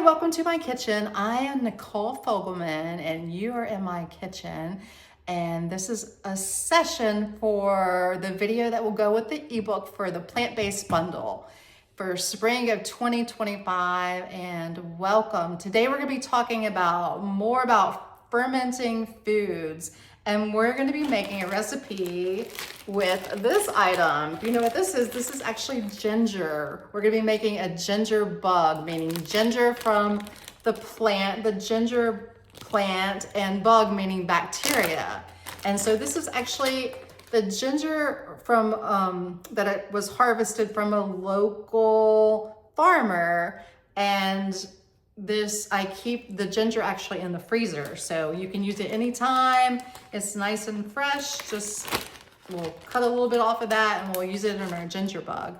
welcome to my kitchen. I am Nicole Fogelman and you are in my kitchen. And this is a session for the video that will go with the ebook for the plant-based bundle for spring of 2025. And welcome. Today we're going to be talking about more about fermenting foods. And we're going to be making a recipe with this item. Do you know what this is? This is actually ginger. We're going to be making a ginger bug, meaning ginger from the plant, the ginger plant, and bug meaning bacteria. And so this is actually the ginger from that it was harvested from a local farmer, and I keep the ginger actually in the freezer, so you can use it anytime. It's nice and fresh. Just we'll cut a little bit off of that and we'll use it in our ginger bug.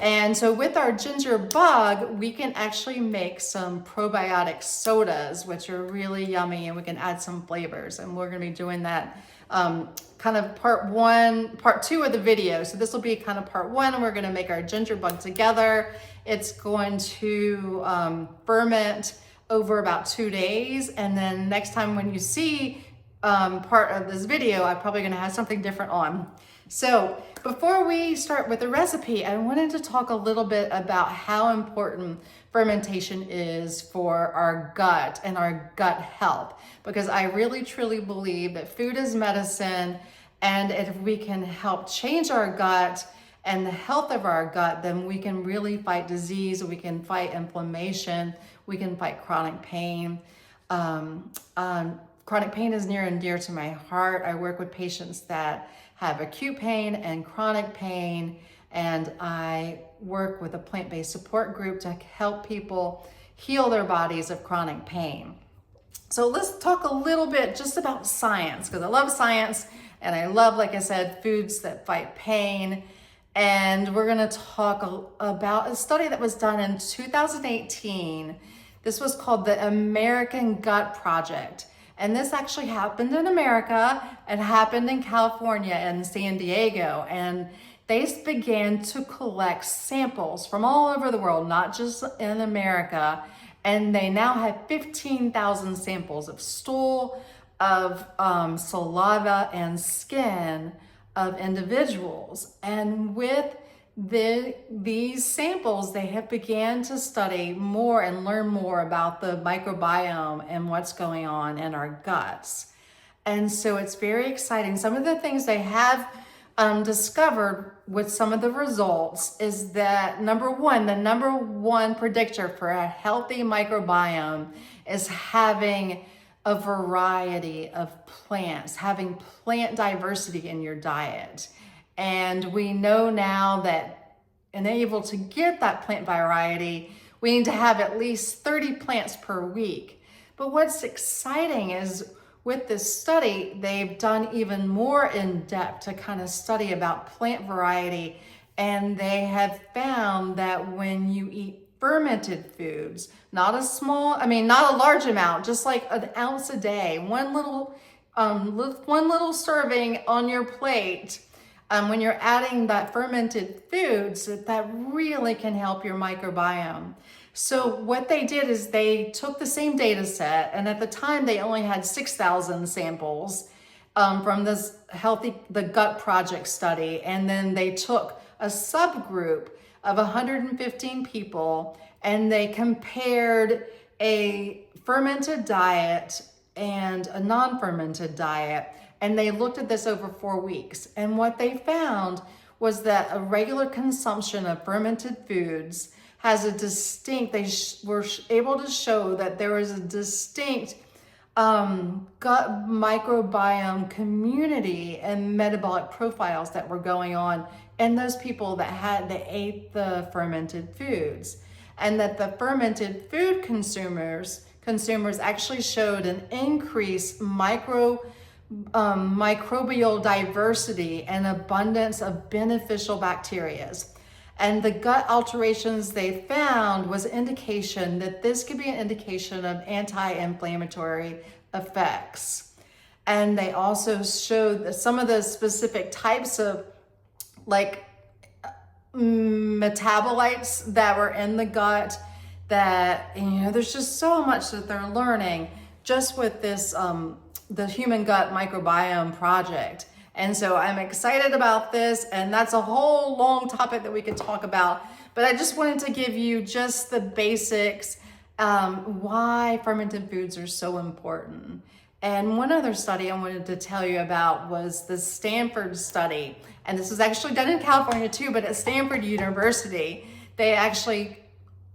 And so with our ginger bug, we can actually make some probiotic sodas, which are really yummy, and we can add some flavors. And we're going to be doing that kind of part two of the video. So this will be kind of part one, and we're going to make our ginger bug together. It's going to ferment over about 2 days. And then next time when you see part of this video, I'm probably going to have something different on. So before we start with the recipe, I wanted to talk a little bit about how important fermentation is for our gut and our gut health, because I really truly believe that food is medicine, and if we can help change our gut and the health of our gut, then we can really fight disease, we can fight inflammation, we can fight chronic pain. Chronic pain is near and dear to my heart. I work with patients that have acute pain and chronic pain, and I work with a plant-based support group to help people heal their bodies of chronic pain. So let's talk a little bit just about science, because I love science and I love, like I said, foods that fight pain. And we're going to talk about a study that was done in 2018. This was called the American Gut Project. And this actually happened in America. It happened in California and San Diego. And they began to collect samples from all over the world, not just in America. And they now have 15,000 samples of stool, of saliva, and skin of individuals. And with these samples, they have began to study more and learn more about the microbiome and what's going on in our guts. And so it's very exciting. Some of the things they have discovered with some of the results is that the number one predictor for a healthy microbiome is having a variety of plants, having plant diversity in your diet. And we know now that in able to get that plant variety, we need to have at least 30 plants per week. But what's exciting is with this study, they've done even more in depth to kind of study about plant variety. And they have found that when you eat fermented foods, not a large amount, just like an ounce a day, one little serving on your plate, when you're adding that fermented foods, that really can help your microbiome. So what they did is they took the same data set, and at the time they only had 6,000 samples from the Gut Project study, and then they took a subgroup of 115 people, and they compared a fermented diet and a non-fermented diet. And they looked at this over 4 weeks. And what they found was that a regular consumption of fermented foods has a distinct, were able to show that there was a distinct gut microbiome community and metabolic profiles that were going on in those people that ate the fermented foods. And that the fermented food consumers actually showed an increased microbial diversity and abundance of beneficial bacteria. And the gut alterations they found was indication that this could be an indication of anti-inflammatory effects. And they also showed that some of the specific types of metabolites that were in the gut that, you know, there's just so much that they're learning just with this, the Human Gut Microbiome Project. And so I'm excited about this, and that's a whole long topic that we could talk about. But I just wanted to give you just the basics, why fermented foods are so important. And one other study I wanted to tell you about was the Stanford study. And this was actually done in California too, but at Stanford University, they actually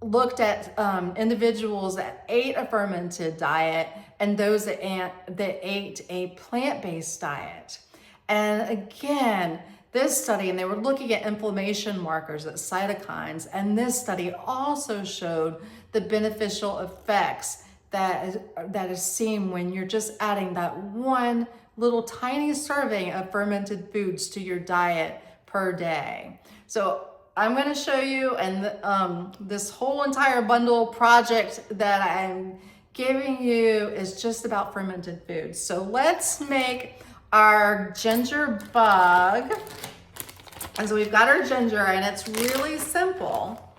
looked at individuals that ate a fermented diet and those that ate a plant-based diet. And again, this study, and they were looking at inflammation markers, at cytokines, and this study also showed the beneficial effects that is seen when you're just adding that one little tiny serving of fermented foods to your diet per day. So I'm going to show you, and this whole entire bundle project that I'm giving you is just about fermented foods. So let's make our ginger bug. And so we've got our ginger, and it's really simple.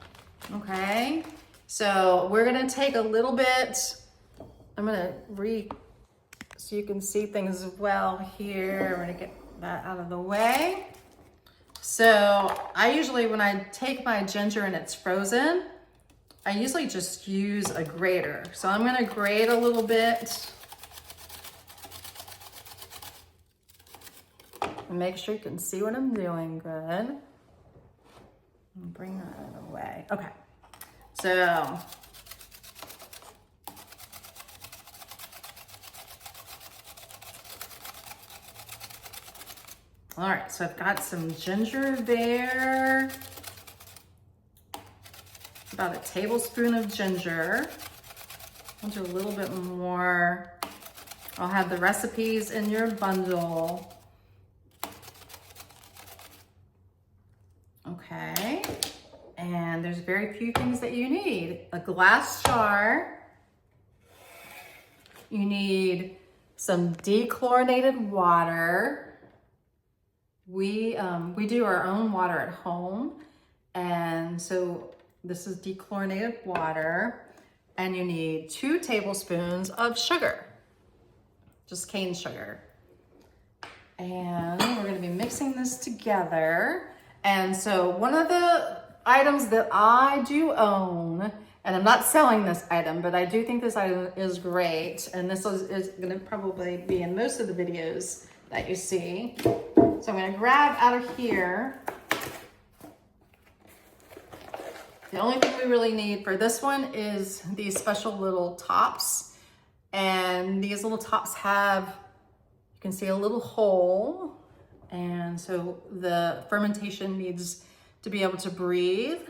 Okay, so we're going to take a little bit. I'm going to so you can see things well here. I'm going to get that out of the way. So I usually, when I take my ginger and it's frozen, I usually just use a grater. So I'm going to grate a little bit and make sure you can see what I'm doing good. And bring that out of the way. Okay. So all right, so I've got some ginger there, about a tablespoon of ginger. I'll do a little bit more. I'll have the recipes in your bundle. Okay, and there's very few things that you need. A glass jar. You need some dechlorinated water. We do our own water at home, and so this is dechlorinated water, and you need 2 tablespoons of sugar, just cane sugar. And we're going to be mixing this together. And so one of the items that I do own, and I'm not selling this item, but I do think this item is great, and this is going to probably be in most of the videos that you see. So I'm going to grab out of here. The only thing we really need for this one is these special little tops. And these little tops have, you can see a little hole. And so the fermentation needs to be able to breathe.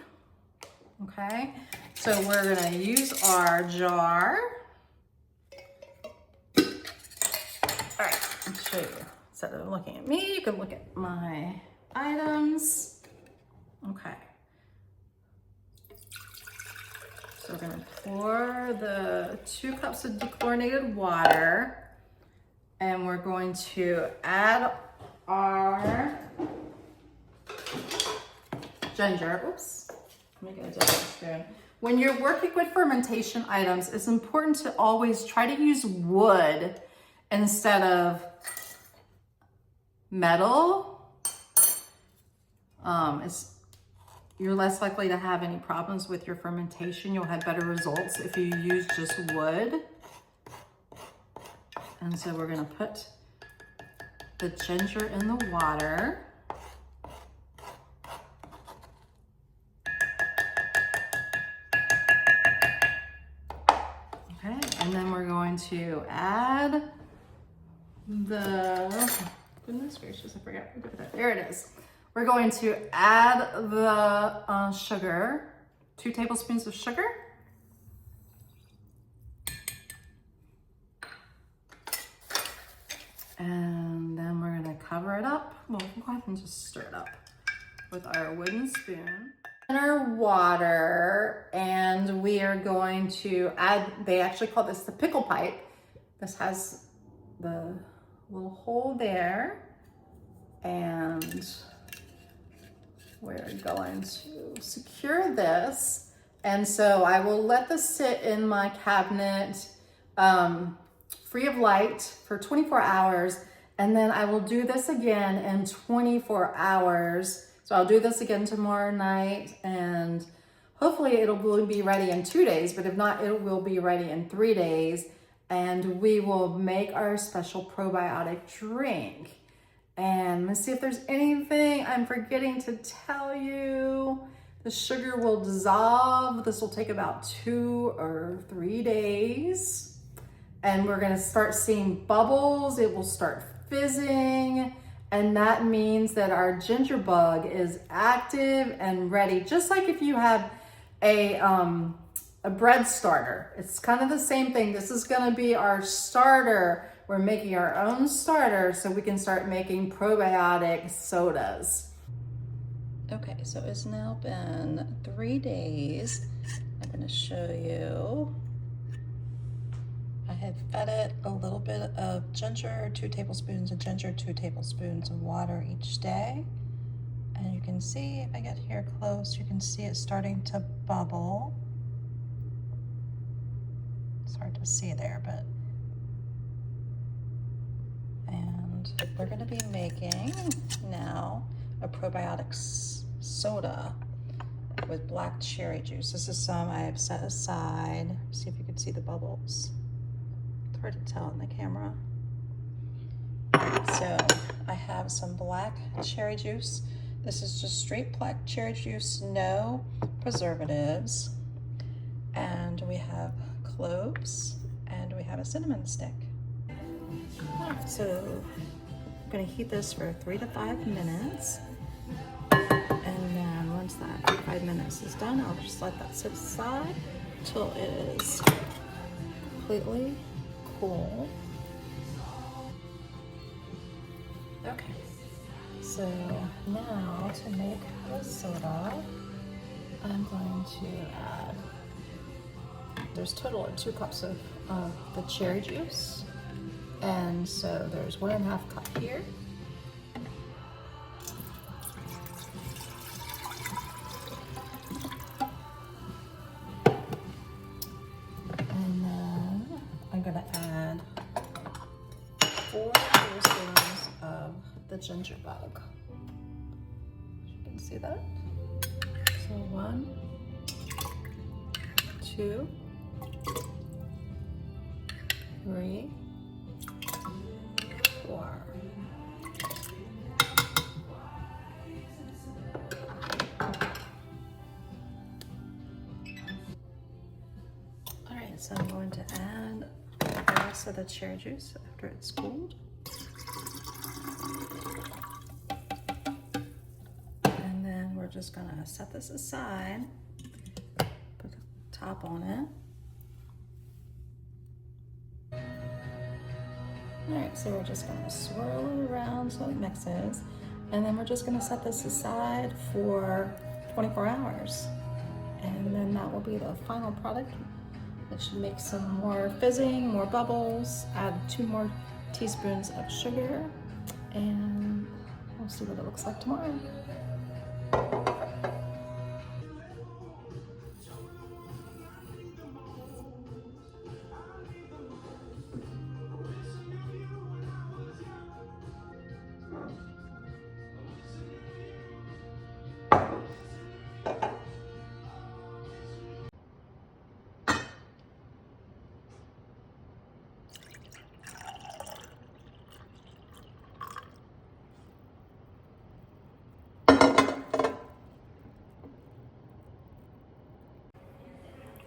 Okay, so we're going to use our jar. All right, I'll show you. Instead of looking at me, you can look at my items. Okay. So we're gonna pour the 2 cups of dechlorinated water, and we're going to add our ginger. Oops, let me get a different spoon. When you're working with fermentation items, it's important to always try to use wood instead of metal. You're less likely to have any problems with your fermentation. You'll have better results if you use just wood. And so we're going to put the ginger in the water. Okay, and then we're going to add the, goodness gracious, I forgot to put that. There it is. We're going to add the sugar, 2 tablespoons of sugar. And then we're gonna cover it up. Well, we'll go ahead and just stir it up with our wooden spoon. And our water, and we are going to add, they actually call this the pickle pipe. This has the little hole there, and we're going to secure this And so I will let this sit in my cabinet free of light for 24 hours. And then I will do this again in 24 hours. So I'll do this again tomorrow night, and hopefully it'll be ready in 2 days, but if not, it will be ready in 3 days. And we will make our special probiotic drink. And let's see if there's anything I'm forgetting to tell you. The sugar will dissolve. This will take about 2 or 3 days. And we're gonna start seeing bubbles. It will start fizzing. And that means that our ginger bug is active and ready. Just like if you have a bread starter. It's kind of the same thing. This is gonna be our starter. We're making our own starter so we can start making probiotic sodas. Okay, so it's now been 3 days. I'm gonna show you. I have fed it a little bit of ginger, 2 tablespoons of ginger, 2 tablespoons of water each day. And you can see, if I get here close, you can see it starting to bubble. It's hard to see there, but. And we're gonna be making now a probiotic soda with black cherry juice. This is some I have set aside. See if you can see the bubbles. It's hard to tell in the camera. So I have some black cherry juice. This is just straight black cherry juice, no preservatives. And we have cloves, and we have a cinnamon stick. So I'm gonna heat this for 3 to 5 minutes. And then once that 5 minutes is done, I'll just let that sit aside till it is completely cool. Okay, so now to make the soda, I'm going to add, there's total of 2 cups of the cherry juice. And so there's 1.5 cup here. And then I'm gonna add 4 tablespoons of the ginger bug. You can see that. So 1, 2, 3, 4. All right, so I'm going to add the rest of the cherry juice after it's cooled. And then we're just gonna set this aside, put the top on it. All right, so we're just gonna swirl it around so it mixes. And then we're just gonna set this aside for 24 hours. And then that will be the final product. It should make some more fizzing, more bubbles, add 2 more teaspoons of sugar, and we'll see what it looks like tomorrow.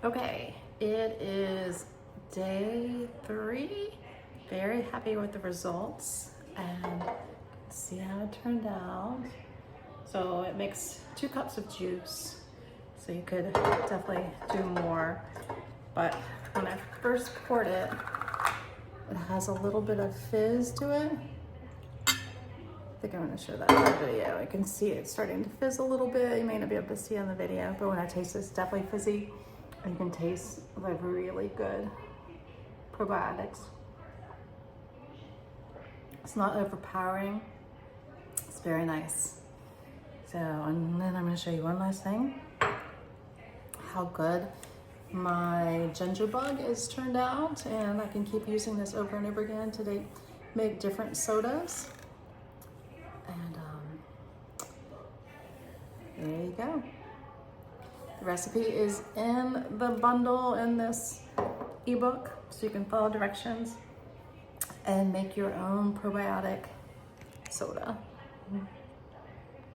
Okay, it is day 3. Very happy with the results, and see how it turned out. So it makes 2 cups of juice, so you could definitely do more. But when I first poured it, it has a little bit of fizz to it. I think I'm gonna show that in the video. You can see it starting to fizz a little bit. You may not be able to see on the video, but when I taste it, it's definitely fizzy. And you can taste the really good probiotics. It's not overpowering. It's very nice. So, and then I'm gonna show you one last thing. how good my ginger bug is turned out, and I can keep using this over and over again to make different sodas. And there you go. The recipe is in the bundle in this ebook, so you can follow directions and make your own probiotic soda.